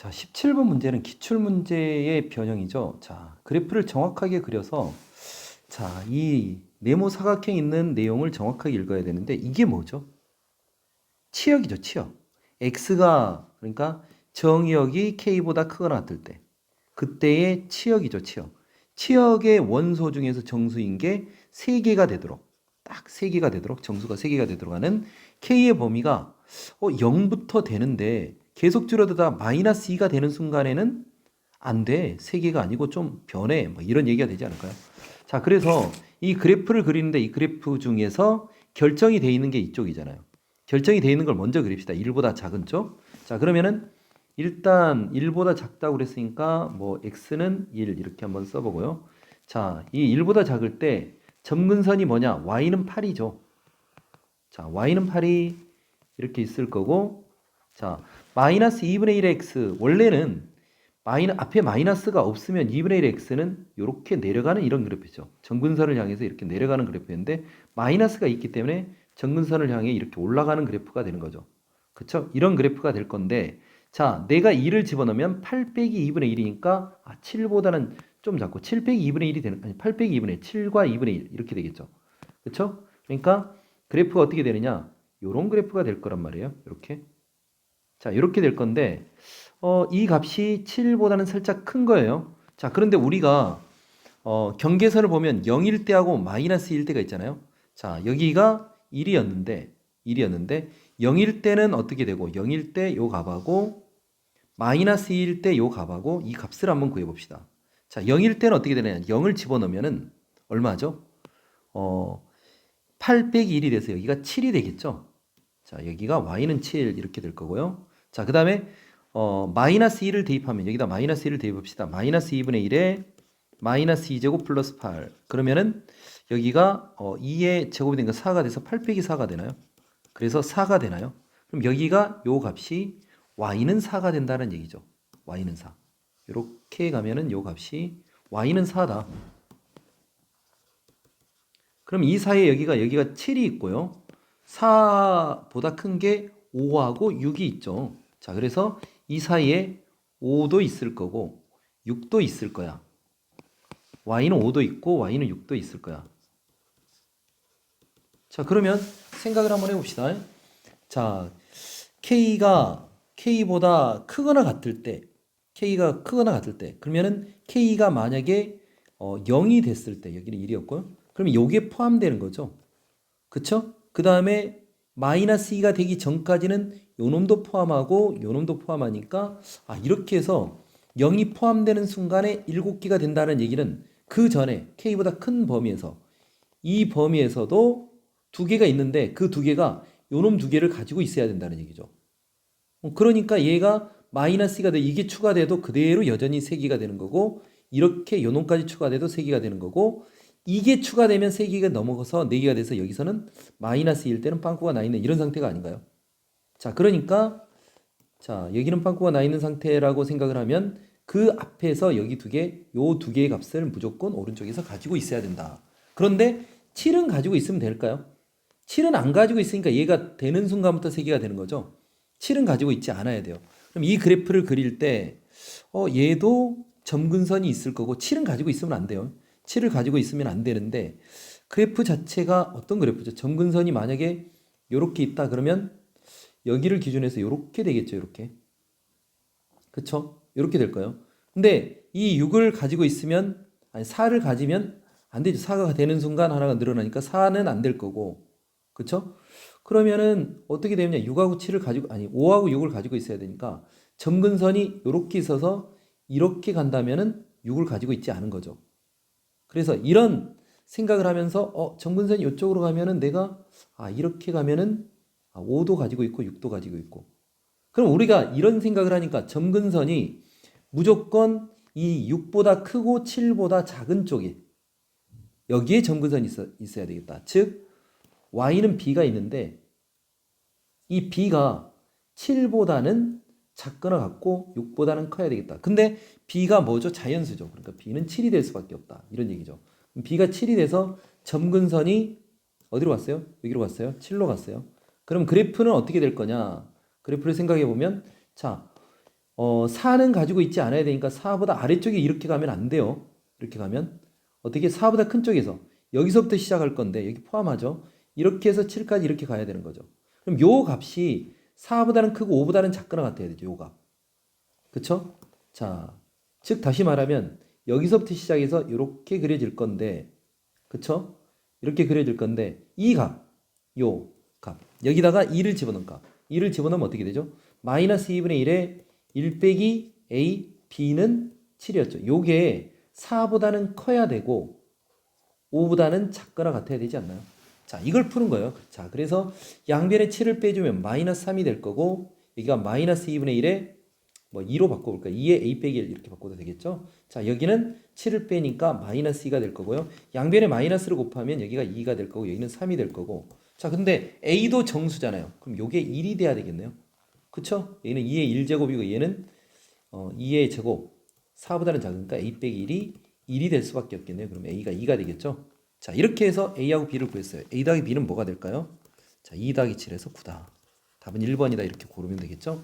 자, 17번 문제는 기출문제의 변형이죠. 자, 그래프를 정확하게 그려서 자, 이 네모 사각형 있는 내용을 정확하게 읽어야 되는데 이게 뭐죠? 치역이죠, 치역. x가 그러니까 정의역이 k보다 크거나 같을 때 그때의 치역이죠, 치역. 치역의 원소 중에서 정수인 게 3개가 되도록 딱 3개가 되도록 정수가 3개가 되도록 하는 k의 범위가 0부터 되는데 계속 줄어들다 마이너스 2가 되는 순간에는 안 돼. 3개가 아니고 좀 변해. 뭐 이런 얘기가 되지 않을까요? 자, 그래서 이 그래프를 그리는데 이 그래프 중에서 결정이 돼 있는 게 이쪽이잖아요. 결정이 돼 있는 걸 먼저 그립시다. 1보다 작은 쪽. 자, 그러면은 일단 1보다 작다고 그랬으니까 뭐 x는 1 이렇게 한번 써보고요. 자, 이 1보다 작을 때 점근선이 뭐냐? y는 8이죠. 자, y는 8이 이렇게 있을 거고, 자, 마이너스 2분의 1의 x 원래는 앞에 마이너스가 없으면 2분의 1의 x는 이렇게 내려가는 이런 그래프죠. 정근선을 향해서 이렇게 내려가는 그래프인데 마이너스가 있기 때문에 정근선을 향해 이렇게 올라가는 그래프가 되는 거죠. 그쵸? 이런 그래프가 될 건데, 자, 내가 2를 집어넣으면 8 빼기 2분의 1이니까 7보다는 좀 작고 7 빼기 2분의 1이 되는, 아니 8 빼기 2분의 1, 7과 2분의 1 이렇게 되겠죠. 그쵸? 그러니까 그래프가 어떻게 되느냐? 요런 그래프가 될 거란 말이에요. 이렇게. 자, 이렇게 될 건데 이 값이 7보다는 살짝 큰 거예요. 자, 그런데 우리가 경계선을 보면 0일 때하고 마이너스 1 때가 있잖아요. 자, 여기가 1이었는데 0일 때는 어떻게 되고 0일 때 요 값하고 마이너스 2일 때 요 값하고 이 값을 한번 구해 봅시다. 자, 0일 때는 어떻게 되느냐? 0을 집어넣으면은 얼마죠? 8 빼기 1이 돼서 여기가 7이 되겠죠? 자, 여기가 y는 7 이렇게 될 거고요. 자, 그 다음에 마이너스 1을 대입하면 여기다 마이너스 1을 대입합시다. 마이너스 2분의 1에 마이너스 2제곱 플러스 8. 그러면은 여기가 2의 제곱이 된 거 4가 돼서 8 빼기 4가 되나요? 그래서 4가 되나요? 그럼 여기가 요 값이 y는 4가 된다는 얘기죠. y는 4. 이렇게 가면은 요 값이 y는 4다. 그럼 이 사이에 여기가 7이 있고요. 4보다 큰 게 5하고 6이 있죠. 자, 그래서 이 사이에 5도 있을 거고 6도 있을 거야. y는 5도 있고 y는 6도 있을 거야. 자, 그러면 생각을 한번 해봅시다. 자, k가 k보다 크거나 같을 때 그러면은 k가 만약에 0이 됐을 때 여기는 1이었고요. 그러면 요게 포함되는 거죠. 그쵸? 그 다음에 마이너스 2가 되기 전까지는 요 놈도 포함하고 요 놈도 포함하니까 이렇게 해서 0이 포함되는 순간에 7개가 된다는 얘기는 그 전에 k보다 큰 범위에서 이 범위에서도 2개가 있는데 그 2개가 요 놈 2개를 가지고 있어야 된다는 얘기죠. 그러니까 얘가 마이너스 2가 돼 이게 추가돼도 그대로 여전히 3개가 되는 거고 이렇게 요 놈까지 추가돼도 3개가 되는 거고 이게 추가되면 3개가 넘어가서 4개가 돼서 여기서는 마이너스 1 때는 빵꾸가 나 있는 이런 상태가 아닌가요? 자, 그러니까 자, 여기는 빵꾸가 나 있는 상태라고 생각을 하면 그 앞에서 여기 요 2개의 값을 무조건 오른쪽에서 가지고 있어야 된다. 그런데 7은 가지고 있으면 될까요? 7은 안 가지고 있으니까 얘가 되는 순간부터 3개가 되는 거죠. 7은 가지고 있지 않아야 돼요. 그럼 이 그래프를 그릴 때 얘도 점근선이 있을 거고 7은 가지고 있으면 안 돼요. 7을 가지고 있으면 안 되는데 그래프 자체가 어떤 그래프죠? 점근선이 만약에 이렇게 있다 그러면 여기를 기준해서 이렇게 되겠죠. 이렇게. 그쵸? 이렇게 될까요? 근데 이 6을 가지고 있으면 4를 가지면 안 되죠. 4가 되는 순간 하나가 늘어나니까 4는 안 될 거고. 그쵸? 그러면은 어떻게 되느냐? 6하고 7을 가지고 5하고 6을 가지고 있어야 되니까 점근선이 이렇게 있어서 이렇게 간다면은 6을 가지고 있지 않은 거죠. 그래서 이런 생각을 하면서 정근선이 이쪽으로 가면은 내가 이렇게 가면은 5도 가지고 있고 6도 가지고 있고 그럼 우리가 이런 생각을 하니까 점근선이 무조건 이 6보다 크고 7보다 작은 쪽에 여기에 점근선이 있어야 되겠다. 즉 y는 b가 있는데 이 b가 7보다는 작거나 같고 6보다는 커야 되겠다. 근데 b가 뭐죠? 자연수죠. 그러니까 b는 7이 될 수밖에 없다. 이런 얘기죠. b가 7이 돼서 점근선이 어디로 갔어요? 여기로 갔어요? 7로 갔어요. 그럼 그래프는 어떻게 될 거냐? 그래프를 생각해 보면 자, 4는 가지고 있지 않아야 되니까 4보다 아래쪽에 이렇게 가면 안 돼요. 이렇게 가면 어떻게 4보다 큰 쪽에서 여기서부터 시작할 건데 여기 포함하죠. 이렇게 해서 7까지 이렇게 가야 되는 거죠. 그럼 요 값이 4보다는 크고 5보다는 작거나 같아야 되죠. 요 값. 그쵸? 자, 즉 다시 말하면 여기서부터 시작해서 이렇게 그려질 건데 그쵸? 이렇게 그려질 건데 이 값, 요 값 여기다가 2를 집어넣은 값 2를 집어넣으면 어떻게 되죠? 마이너스 2분의 1에 1 빼기 a, b는 7이었죠. 요게 4보다는 커야 되고 5보다는 작거나 같아야 되지 않나요? 자, 이걸 푸는 거예요. 자, 그래서 양변에 7을 빼주면 마이너스 3이 될 거고 여기가 마이너스 2분의 1에 뭐 2로 바꿔볼까? 2에 a 빼기 1 이렇게 바꿔도 되겠죠? 자, 여기는 7을 빼니까 마이너스 2가 될 거고요. 양변에 마이너스를 곱하면 여기가 2가 될 거고 여기는 3이 될 거고 자, 근데 a도 정수잖아요. 그럼 요게 1이 돼야 되겠네요. 그쵸? 얘는 2의 1제곱이고 얘는 2의 제곱 4보다는 작으니까 a 빼기 1이 1이 될 수밖에 없겠네요. 그럼 a가 2가 되겠죠? 자, 이렇게 해서 a하고 b를 구했어요. a 더하기 b는 뭐가 될까요? 자, 2 더하기 7에서 9다. 답은 1번이다 이렇게 고르면 되겠죠?